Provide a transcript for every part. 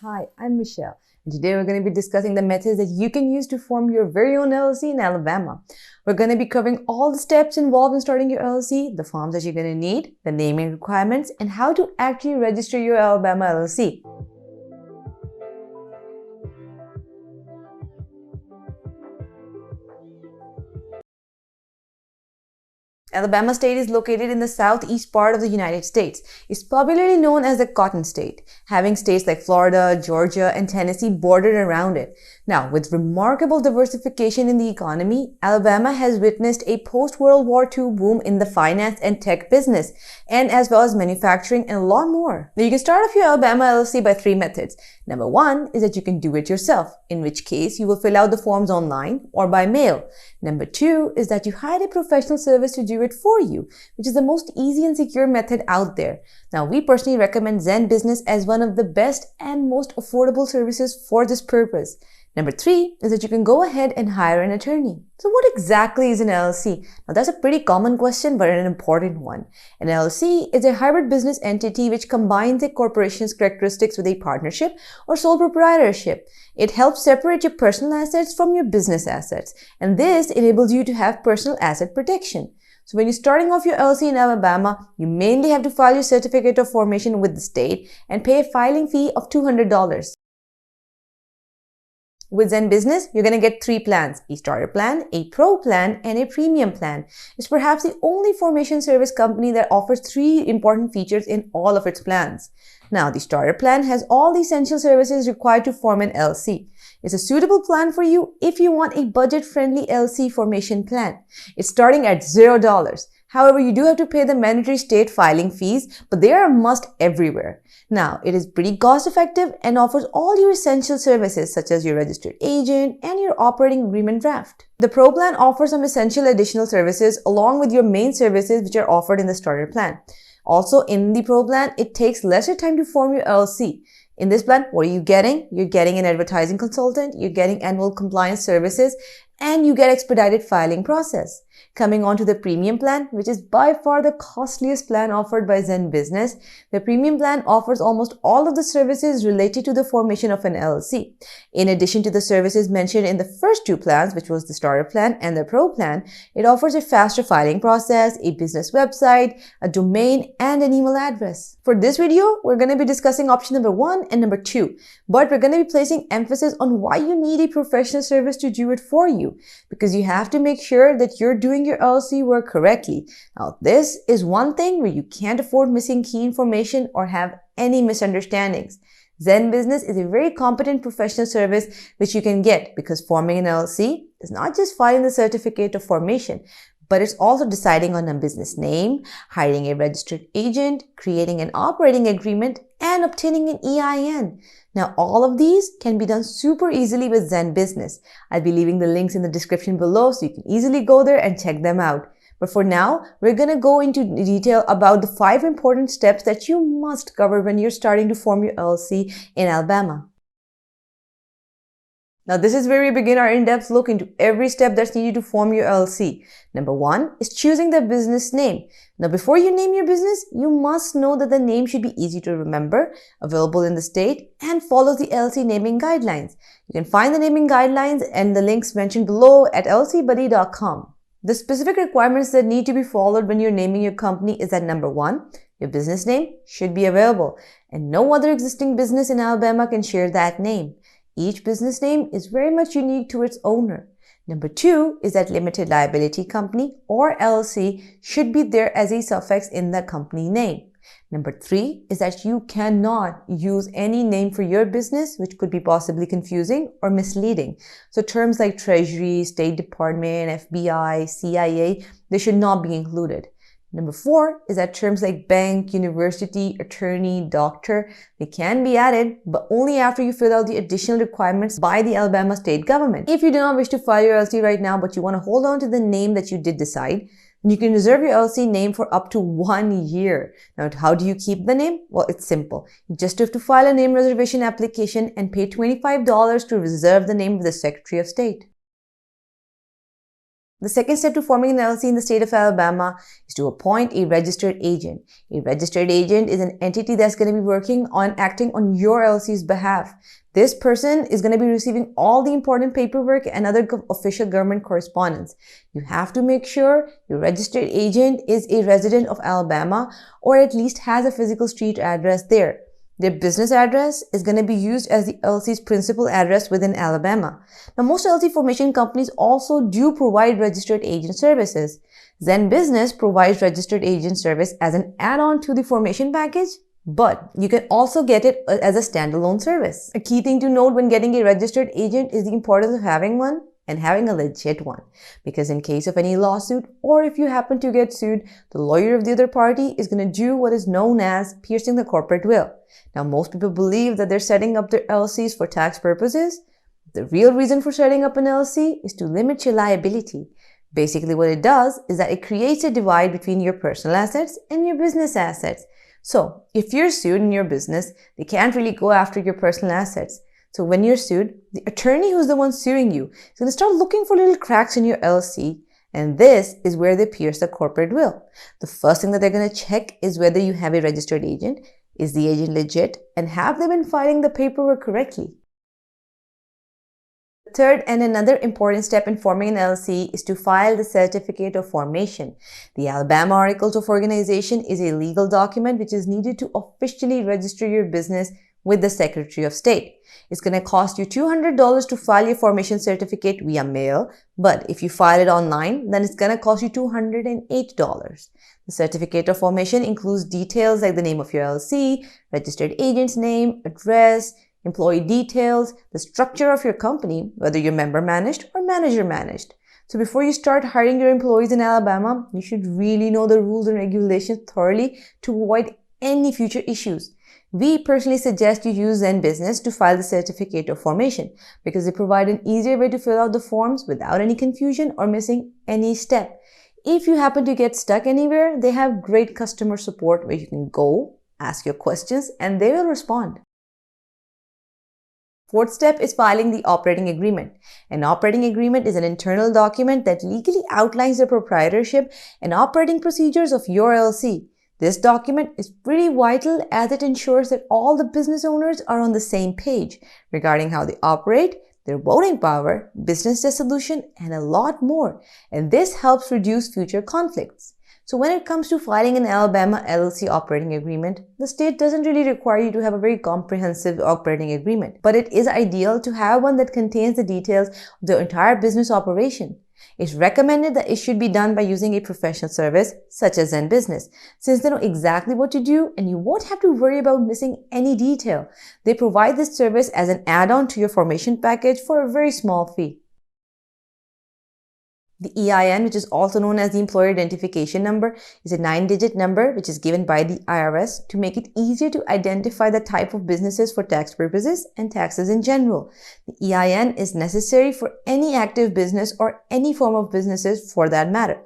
Hi, I'm Michelle, and today we're going to be discussing the methods that you can use to form your very own LLC in Alabama. We're going to be covering all the steps involved in starting your LLC, the forms that you're going to need, the naming requirements, and how to actually register your Alabama LLC. Alabama state is located in the southeast part of the United States. It's popularly known as the Cotton State, having states like Florida, Georgia, and Tennessee bordered around it. Now, with remarkable diversification in the economy, Alabama has witnessed a post-World War II boom in the finance and tech business, and as well as manufacturing and a lot more. Now, you can start off your Alabama LLC by 3 methods. Number 1 is that you can do it yourself, in which case you will fill out the forms online or by mail. Number 2 is that you hire a professional service to do it for you, which is the most easy and secure method out there. Now, we personally recommend ZenBusiness as one of the best and most affordable services for this purpose. Number 3 is that you can go ahead and hire an attorney. So what exactly is an LLC? Now that's a pretty common question, but an important one. An LLC is a hybrid business entity which combines a corporation's characteristics with a partnership or sole proprietorship. It helps separate your personal assets from your business assets, and this enables you to have personal asset protection. So when you're starting off your LLC in Alabama, you mainly have to file your certificate of formation with the state and pay a filing fee of $200. With ZenBusiness, you're going to get 3 plans: a starter plan, a pro plan, and a premium plan. It's perhaps the only formation service company that offers 3 important features in all of its plans. Now, the starter plan has all the essential services required to form an LLC. It's a suitable plan for you if you want a budget-friendly LLC formation plan. It's starting at $0. However, you do have to pay the mandatory state filing fees, but they are a must everywhere. Now, it is pretty cost-effective and offers all your essential services such as your registered agent and your operating agreement draft. The Pro plan offers some essential additional services along with your main services which are offered in the starter plan. Also, in the Pro plan, it takes lesser time to form your LLC. In this plan, what are you getting? You're getting an advertising consultant, you're getting annual compliance services, and you get expedited filing process. Coming on to the premium plan, which is by far the costliest plan offered by ZenBusiness, the premium plan offers almost all of the services related to the formation of an LLC. In addition to the services mentioned in the first 2 plans, which was the starter plan and the pro plan, it offers a faster filing process, a business website, a domain, and an email address. For this video, we're going to be discussing option number 1 and number 2, but we're going to be placing emphasis on why you need a professional service to do it for you, because you have to make sure that you're doing your LLC work correctly. Now, this is one thing where you can't afford missing key information or have any misunderstandings. ZenBusiness is a very competent professional service which you can get, because forming an LLC is not just filing the certificate of formation, but it's also deciding on a business name, hiring a registered agent, creating an operating agreement, and obtaining an EIN. Now, all of these can be done super easily with ZenBusiness. I'll be leaving the links in the description below so you can easily go there and check them out. But for now, we're going to go into detail about the 5 important steps that you must cover when you're starting to form your LLC in Alabama. Now, this is where we begin our in-depth look into every step that's needed to form your LLC. Number 1 is choosing the business name. Now, before you name your business, you must know that the name should be easy to remember, available in the state, and follows the LLC naming guidelines. You can find the naming guidelines and the links mentioned below at llcbuddy.com. The specific requirements that need to be followed when you're naming your company is that number 1, your business name should be available, and no other existing business in Alabama can share that name. Each business name is very much unique to its owner. Number 2 is that limited liability company or LLC should be there as a suffix in the company name. Number 3 is that you cannot use any name for your business which could be possibly confusing or misleading. So terms like Treasury, State Department, FBI, CIA, they should not be included. Number 4 is that terms like bank, university, attorney, doctor, they can be added, but only after you fill out the additional requirements by the Alabama state government. If you do not wish to file your LLC right now, but you want to hold on to the name that you did decide, then you can reserve your LLC name for up to 1 year. Now, how do you keep the name? Well, it's simple. You just have to file a name reservation application and pay $25 to reserve the name with the Secretary of State. The second step to forming an LLC in the state of Alabama is to appoint a registered agent. A registered agent is an entity that's going to be acting on your LLC's behalf. This person is going to be receiving all the important paperwork and other official government correspondence. You have to make sure your registered agent is a resident of Alabama or at least has a physical street address there. Their business address is going to be used as the LLC's principal address within Alabama. Now, most LLC formation companies also do provide registered agent services. ZenBusiness provides registered agent service as an add-on to the formation package, but you can also get it as a standalone service. A key thing to note when getting a registered agent is the importance of having one and having a legit one. Because in case of any lawsuit or if you happen to get sued, the lawyer of the other party is going to do what is known as piercing the corporate veil. Now, most people believe that they're setting up their LLCs for tax purposes. The real reason for setting up an LLC is to limit your liability. Basically, what it does is that it creates a divide between your personal assets and your business assets. So, if you're sued in your business, they can't really go after your personal assets. So when you're sued, the attorney who's the one suing you is going to start looking for little cracks in your LLC, and this is where they pierce the corporate veil. The first thing that they're going to check is whether you have a registered agent. Is the agent legit? And have they been filing the paperwork correctly? The third and another important step in forming an LLC is to file the Certificate of Formation. The Alabama Articles of Organization is a legal document which is needed to officially register your business with the Secretary of State. It's going to cost you $200 to file your formation certificate via mail, but if you file it online, then it's going to cost you $208. The Certificate of Formation includes details like the name of your LLC, registered agent's name, address, employee details, the structure of your company, whether you're member managed or manager managed. So before you start hiring your employees in Alabama, you should really know the rules and regulations thoroughly to avoid any future issues. We personally suggest you use ZenBusiness to file the Certificate of Formation because they provide an easier way to fill out the forms without any confusion or missing any step. If you happen to get stuck anywhere, they have great customer support where you can go, ask your questions, and they will respond. Fourth step is filing the operating agreement. An operating agreement is an internal document that legally outlines the proprietorship and operating procedures of your LLC. This document is pretty vital as it ensures that all the business owners are on the same page regarding how they operate, their voting power, business dissolution, and a lot more. And this helps reduce future conflicts. So when it comes to filing an Alabama LLC operating agreement, the state doesn't really require you to have a very comprehensive operating agreement, but it is ideal to have one that contains the details of the entire business operation. It's recommended that it should be done by using a professional service such as ZenBusiness, since they know exactly what to do and you won't have to worry about missing any detail. They provide this service as an add-on to your formation package for a very small fee. The EIN, which is also known as the Employer Identification Number, is a 9-digit number which is given by the IRS to make it easier to identify the type of businesses for tax purposes and taxes in general. The EIN is necessary for any active business or any form of businesses for that matter.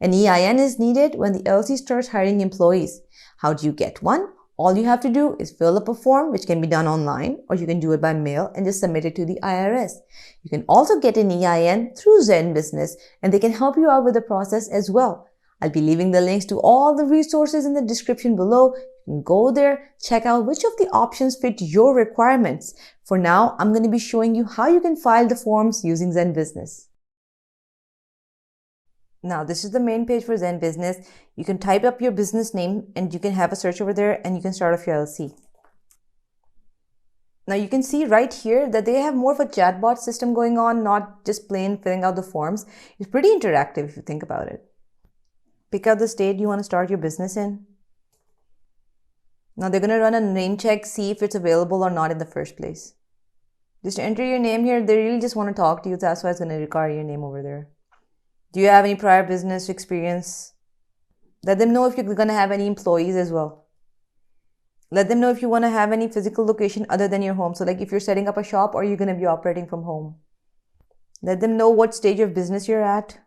An EIN is needed when the LLC starts hiring employees. How do you get one? All you have to do is fill up a form, which can be done online, or you can do it by mail and just submit it to the IRS. You can also get an EIN through ZenBusiness, and they can help you out with the process as well. I'll be leaving the links to all the resources in the description below. You can go there, check out which of the options fit your requirements. For now, I'm going to be showing you how you can file the forms using ZenBusiness. Now, this is the main page for ZenBusiness. You can type up your business name and you can have a search over there and you can start off your LLC. Now, you can see right here that they have more of a chatbot system going on, not just plain filling out the forms. It's pretty interactive if you think about it. Pick out the state you want to start your business in. Now, they're going to run a name check, see if it's available or not in the first place. Just enter your name here. They really just want to talk to you. That's why it's going to require your name over there. Do you have any prior business experience? Let them know if you're going to have any employees as well. Let them know if you want to have any physical location other than your home. So like if you're setting up a shop or you're going to be operating from home. Let them know what stage of business you're at.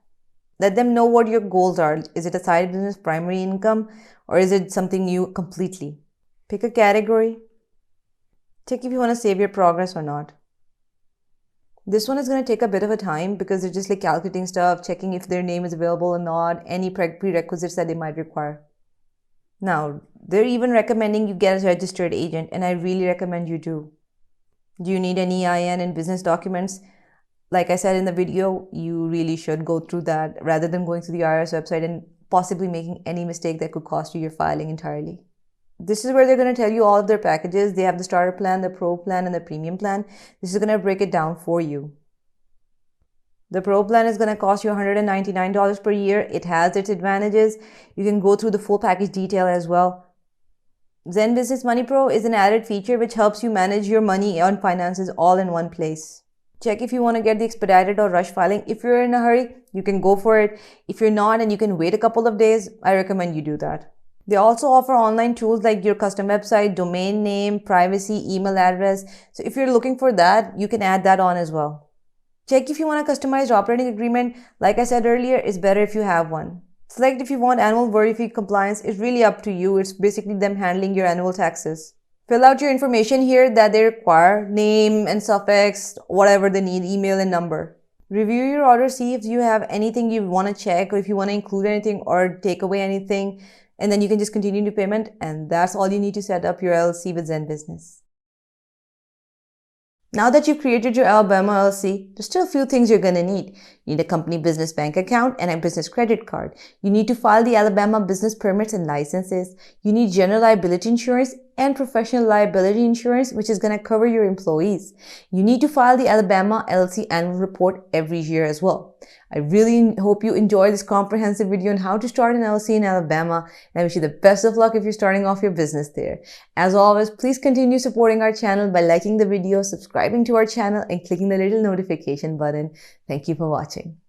Let them know what your goals are. Is it a side business, primary income, or is it something new completely? Pick a category. Check if you want to save your progress or not. This one is going to take a bit of a time because they're just like calculating stuff, checking if their name is available or not, any prerequisites that they might require. Now, they're even recommending you get a registered agent, and I really recommend you do. Do you need an EIN and business documents? Like I said in the video, you really should go through that rather than going to the IRS website and possibly making any mistake that could cost you your filing entirely. This is where they're going to tell you all of their packages. They have the starter plan, the pro plan, and the premium plan. This is going to break it down for you. The pro plan is going to cost you $199 per year. It has its advantages. You can go through the full package detail as well. ZenBusiness Money Pro is an added feature which helps you manage your money and finances all in one place. Check if you want to get the expedited or rush filing. If you're in a hurry, you can go for it. If you're not and you can wait a couple of days, I recommend you do that. They also offer online tools like your custom website, domain name, privacy, email address. So if you're looking for that, you can add that on as well. Check if you want a customized operating agreement. Like I said earlier, it's better if you have one. Select if you want annual worry-free compliance. It's really up to you. It's basically them handling your annual taxes. Fill out your information here that they require, name and suffix, whatever they need, email and number. Review your order, see if you have anything you want to check or if you want to include anything or take away anything. And then you can just continue to payment, and that's all you need to set up your LLC with ZenBusiness. Now that you've created your Alabama LLC, there's still a few things you're going to need. You need a company business bank account and a business credit card. You need to file the Alabama business permits and licenses. You need general liability insurance and professional liability insurance, which is going to cover your employees. You need to file the Alabama LLC annual report every year as well. I really hope you enjoyed this comprehensive video on how to start an LLC in Alabama, and I wish you the best of luck if you're starting off your business there. As always, please continue supporting our channel by liking the video, subscribing to our channel, and clicking the little notification button. Thank you for watching.